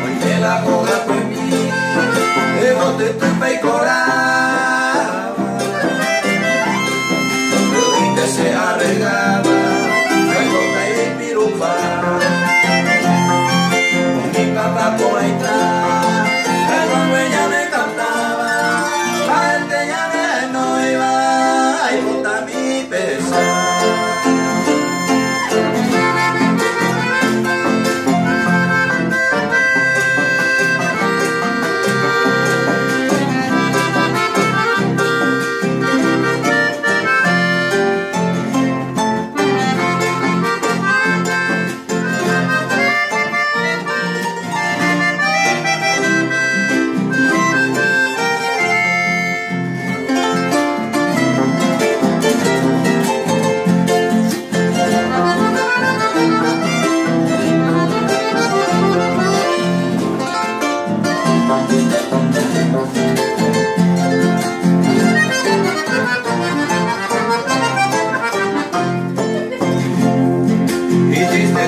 Hoy me la coga por mí, te estoy peicorada, pero que se arregaba, luego me pirupa, con mi papá por ahí atrás, cuando ella me cantaba, la gente ya no iba, y bota mi pesar.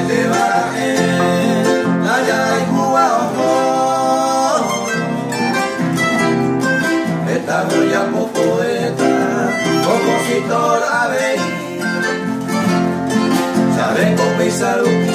Te barajé, allá en Cuba, esta joya por poeta, compositor, ave, sabe con mi salud.